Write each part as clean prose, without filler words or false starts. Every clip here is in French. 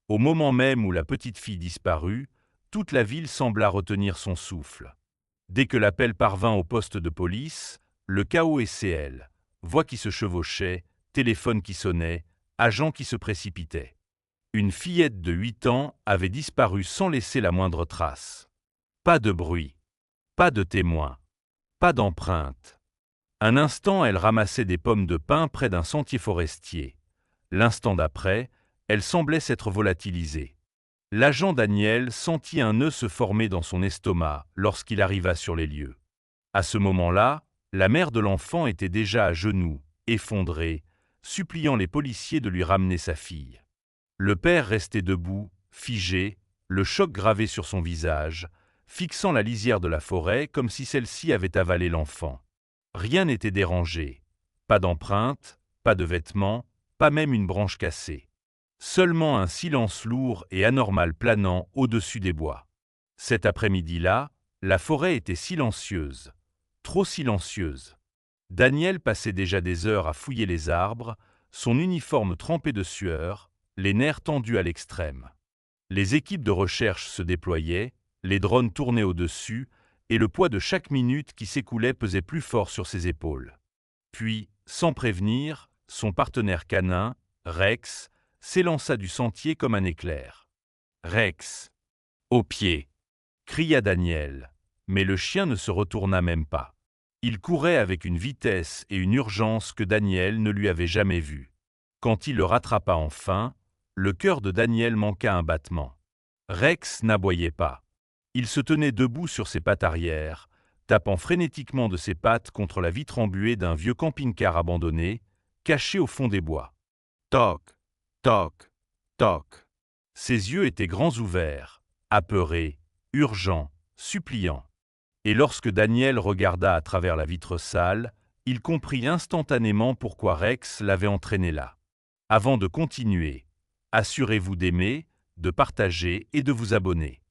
Au moment même où la petite fille disparut, toute la ville sembla retenir son souffle. Dès que l'appel parvint au poste de police, le chaos SCL, voix qui se chevauchaient, téléphone qui sonnait, agents qui se précipitaient. Une fillette de 8 ans avait disparu sans laisser la moindre trace. Pas de bruit, pas de témoin, pas d'empreinte. Un instant, elle ramassait des pommes de pin près d'un sentier forestier. L'instant d'après, elle semblait s'être volatilisée. L'agent Daniel sentit un nœud se former dans son estomac lorsqu'il arriva sur les lieux. À ce moment-là, la mère de l'enfant était déjà à genoux, effondrée, suppliant les policiers de lui ramener sa fille. Le père restait debout, figé, le choc gravé sur son visage, fixant la lisière de la forêt comme si celle-ci avait avalé l'enfant. Rien n'était dérangé. Pas d'empreinte, pas de vêtements, pas même une branche cassée. Seulement un silence lourd et anormal planant au-dessus des bois. Cet après-midi-là, la forêt était silencieuse. Trop silencieuse. Daniel passait déjà des heures à fouiller les arbres, son uniforme trempé de sueur, les nerfs tendus à l'extrême. Les équipes de recherche se déployaient, les drones tournaient au-dessus, et le poids de chaque minute qui s'écoulait pesait plus fort sur ses épaules. Puis, sans prévenir, son partenaire canin, Rex, s'élança du sentier comme un éclair. « Rex !» « Au pied !» cria Daniel, mais le chien ne se retourna même pas. Il courait avec une vitesse et une urgence que Daniel ne lui avait jamais vues. Quand il le rattrapa enfin, le cœur de Daniel manqua un battement. Rex n'aboyait pas. Il se tenait debout sur ses pattes arrière, tapant frénétiquement de ses pattes contre la vitre embuée d'un vieux camping-car abandonné, caché au fond des bois. Toc, toc, toc. Ses yeux étaient grands ouverts, apeurés, urgents, suppliants. Et lorsque Daniel regarda à travers la vitre sale, il comprit instantanément pourquoi Rex l'avait entraîné là. Avant de continuer, assurez-vous d'aimer, de partager et de vous abonner.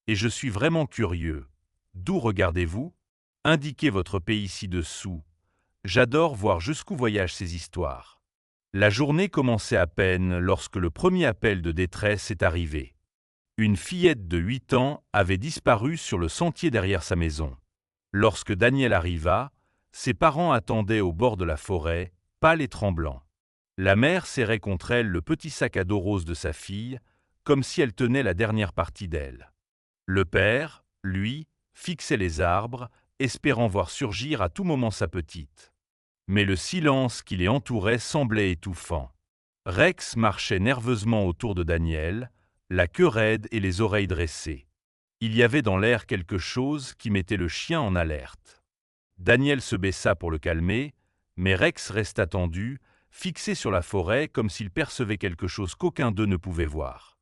Et je suis vraiment curieux. D'où regardez-vous? Indiquez votre pays ci-dessous. J'adore voir jusqu'où voyagent ces histoires. La journée commençait à peine lorsque le premier appel de détresse est arrivé. Une fillette de 8 ans avait disparu sur le sentier derrière sa maison. Lorsque Daniel arriva, ses parents attendaient au bord de la forêt, pâles et tremblants. La mère serrait contre elle le petit sac à dos rose de sa fille, comme si elle tenait la dernière partie d'elle. Le père, lui, fixait les arbres, espérant voir surgir à tout moment sa petite. Mais le silence qui les entourait semblait étouffant. Rex marchait nerveusement autour de Daniel, la queue raide et les oreilles dressées. Il y avait dans l'air quelque chose qui mettait le chien en alerte. Daniel se baissa pour le calmer, mais Rex resta tendu, fixé sur la forêt comme s'il percevait quelque chose qu'aucun d'eux ne pouvait voir.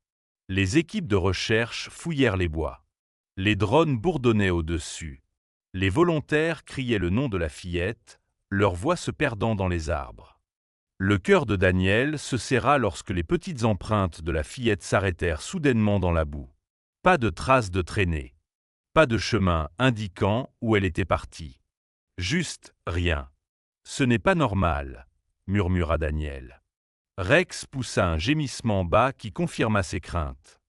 Les équipes de recherche fouillèrent les bois. Les drones bourdonnaient au-dessus. Les volontaires criaient le nom de la fillette, leur voix se perdant dans les arbres. Le cœur de Daniel se serra lorsque les petites empreintes de la fillette s'arrêtèrent soudainement dans la boue. Pas de traces de traînée. Pas de chemin indiquant où elle était partie. Juste rien. Ce n'est pas normal, murmura Daniel. Rex poussa un gémissement bas qui confirma ses craintes.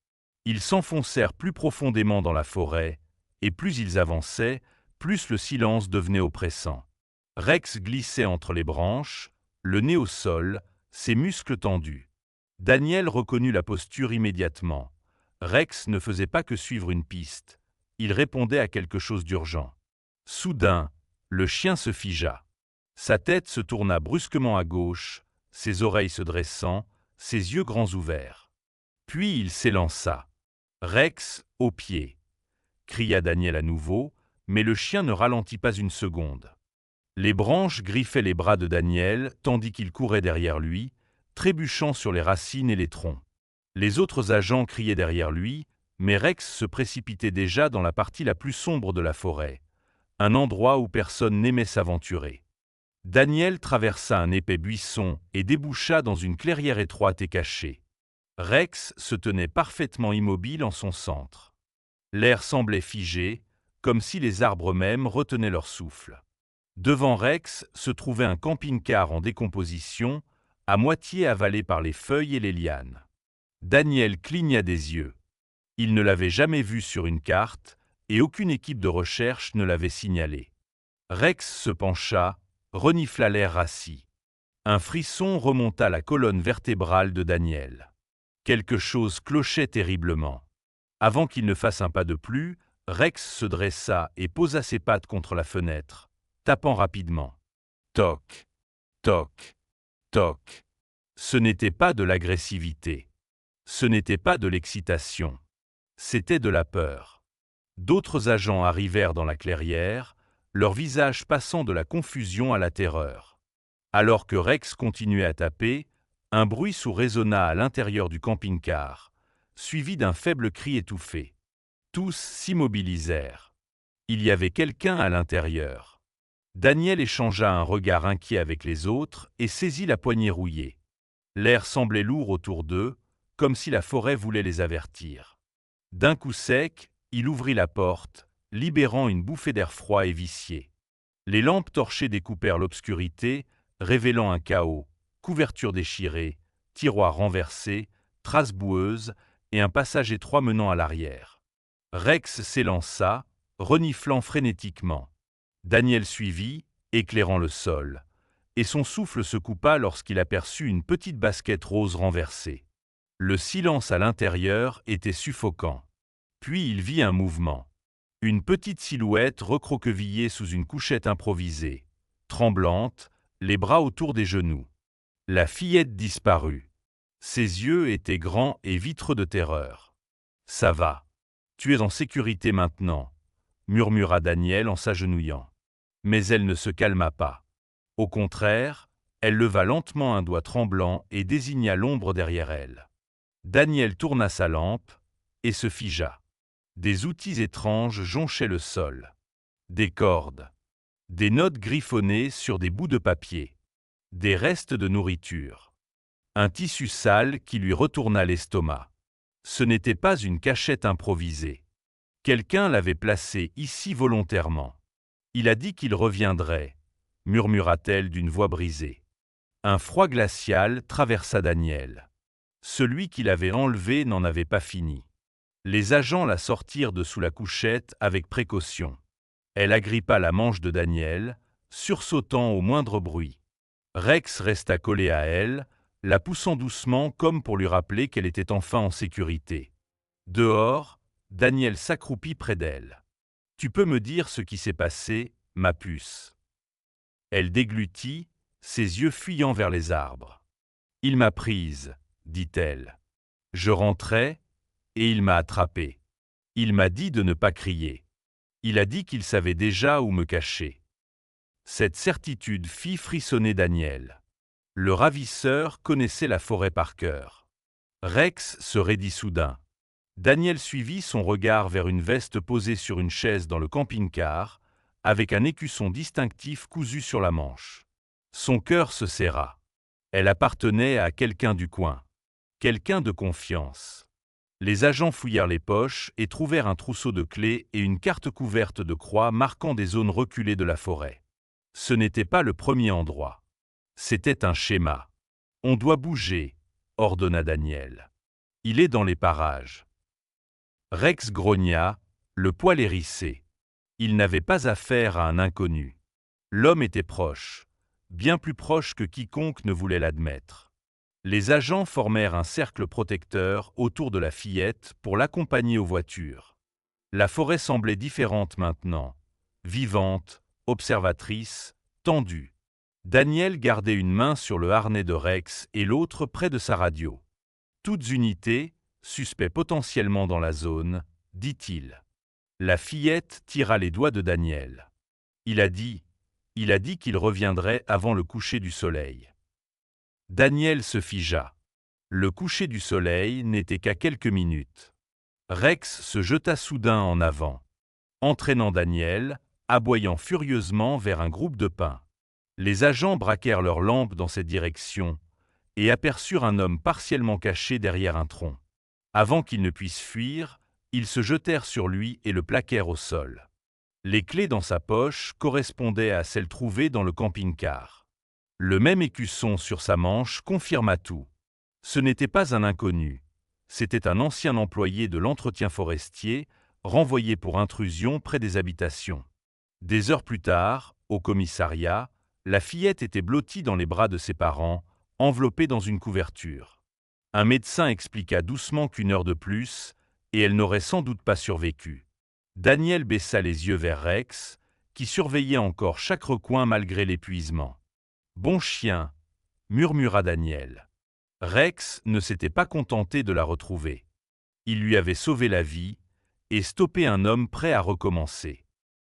Ils s'enfoncèrent plus profondément dans la forêt, et plus ils avançaient, plus le silence devenait oppressant. Rex glissait entre les branches, le nez au sol, ses muscles tendus. Daniel reconnut la posture immédiatement. Rex ne faisait pas que suivre une piste. Il répondait à quelque chose d'urgent. Soudain, le chien se figea. Sa tête se tourna brusquement à gauche, ses oreilles se dressant, ses yeux grands ouverts. Puis il s'élança. « Rex, au pied !» cria Daniel à nouveau, mais le chien ne ralentit pas une seconde. Les branches griffaient les bras de Daniel tandis qu'il courait derrière lui, trébuchant sur les racines et les troncs. Les autres agents criaient derrière lui, mais Rex se précipitait déjà dans la partie la plus sombre de la forêt, un endroit où personne n'aimait s'aventurer. Daniel traversa un épais buisson et déboucha dans une clairière étroite et cachée. Rex se tenait parfaitement immobile en son centre. L'air semblait figé, comme si les arbres eux-mêmes retenaient leur souffle. Devant Rex se trouvait un camping-car en décomposition, à moitié avalé par les feuilles et les lianes. Daniel cligna des yeux. Il ne l'avait jamais vu sur une carte, et aucune équipe de recherche ne l'avait signalé. Rex se pencha, renifla l'air rassis. Un frisson remonta la colonne vertébrale de Daniel. Quelque chose clochait terriblement. Avant qu'il ne fasse un pas de plus, Rex se dressa et posa ses pattes contre la fenêtre, tapant rapidement. Toc, toc, toc. Ce n'était pas de l'agressivité. Ce n'était pas de l'excitation. C'était de la peur. D'autres agents arrivèrent dans la clairière, leur visage passant de la confusion à la terreur. Alors que Rex continuait à taper, un bruit sourd résonna à l'intérieur du camping-car, suivi d'un faible cri étouffé. Tous s'immobilisèrent. Il y avait quelqu'un à l'intérieur. Daniel échangea un regard inquiet avec les autres et saisit la poignée rouillée. L'air semblait lourd autour d'eux, comme si la forêt voulait les avertir. D'un coup sec, il ouvrit la porte, libérant une bouffée d'air froid et vicié. Les lampes torchées découpèrent l'obscurité, révélant un chaos, couvertures déchirées, tiroirs renversés, traces boueuses et un passage étroit menant à l'arrière. Rex s'élança, reniflant frénétiquement. Daniel suivit, éclairant le sol, et son souffle se coupa lorsqu'il aperçut une petite basket rose renversée. Le silence à l'intérieur était suffocant. Puis il vit un mouvement. Une petite silhouette recroquevillée sous une couchette improvisée, tremblante, les bras autour des genoux. La fillette disparut. Ses yeux étaient grands et vitreux de terreur. « Ça va. Tu es en sécurité maintenant, » murmura Daniel en s'agenouillant. Mais elle ne se calma pas. Au contraire, elle leva lentement un doigt tremblant et désigna l'ombre derrière elle. Daniel tourna sa lampe et se figea. Des outils étranges jonchaient le sol. Des cordes. Des notes griffonnées sur des bouts de papier. Des restes de nourriture. Un tissu sale qui lui retourna l'estomac. Ce n'était pas une cachette improvisée. Quelqu'un l'avait placée ici volontairement. Il a dit qu'il reviendrait, murmura-t-elle d'une voix brisée. Un froid glacial traversa Daniel. Celui qui l'avait enlevé n'en avait pas fini. Les agents la sortirent de sous la couchette avec précaution. Elle agrippa la manche de Daniel, sursautant au moindre bruit. Rex resta collé à elle, la poussant doucement comme pour lui rappeler qu'elle était enfin en sécurité. Dehors, Daniel s'accroupit près d'elle. « Tu peux me dire ce qui s'est passé, ma puce ?» Elle déglutit, ses yeux fuyant vers les arbres. « Il m'a prise, » dit-elle. « Je rentrais, et il m'a attrapée. Il m'a dit de ne pas crier. Il a dit qu'il savait déjà où me cacher. » Cette certitude fit frissonner Daniel. Le ravisseur connaissait la forêt par cœur. Rex se raidit soudain. Daniel suivit son regard vers une veste posée sur une chaise dans le camping-car, avec un écusson distinctif cousu sur la manche. Son cœur se serra. Elle appartenait à quelqu'un du coin. Quelqu'un de confiance. Les agents fouillèrent les poches et trouvèrent un trousseau de clés et une carte couverte de croix marquant des zones reculées de la forêt. Ce n'était pas le premier endroit. C'était un schéma. « On doit bouger », ordonna Daniel. « Il est dans les parages. » Rex grogna, le poil hérissé. Il n'avait pas affaire à un inconnu. L'homme était proche, bien plus proche que quiconque ne voulait l'admettre. Les agents formèrent un cercle protecteur autour de la fillette pour l'accompagner aux voitures. La forêt semblait différente maintenant, vivante, observatrice, tendue. Daniel gardait une main sur le harnais de Rex et l'autre près de sa radio. « Toutes unités, suspects potentiellement dans la zone, » dit-il. La fillette tira les doigts de Daniel. Il a dit qu'il reviendrait avant le coucher du soleil. Daniel se figea. Le coucher du soleil n'était qu'à quelques minutes. Rex se jeta soudain en avant, entraînant Daniel, aboyant furieusement vers un groupe de pins. Les agents braquèrent leurs lampes dans cette direction et aperçurent un homme partiellement caché derrière un tronc. Avant qu'il ne puisse fuir, ils se jetèrent sur lui et le plaquèrent au sol. Les clés dans sa poche correspondaient à celles trouvées dans le camping-car. Le même écusson sur sa manche confirma tout. Ce n'était pas un inconnu, C'était un ancien employé de l'entretien forestier, renvoyé pour intrusion près des habitations. Des heures plus tard, au commissariat, la fillette était blottie dans les bras de ses parents, enveloppée dans une couverture. Un médecin expliqua doucement qu'une heure de plus, et elle n'aurait sans doute pas survécu. Daniel baissa les yeux vers Rex, qui surveillait encore chaque recoin malgré l'épuisement. « Bon chien !» murmura Daniel. Rex ne s'était pas contenté de la retrouver. Il lui avait sauvé la vie et stoppé un homme prêt à recommencer.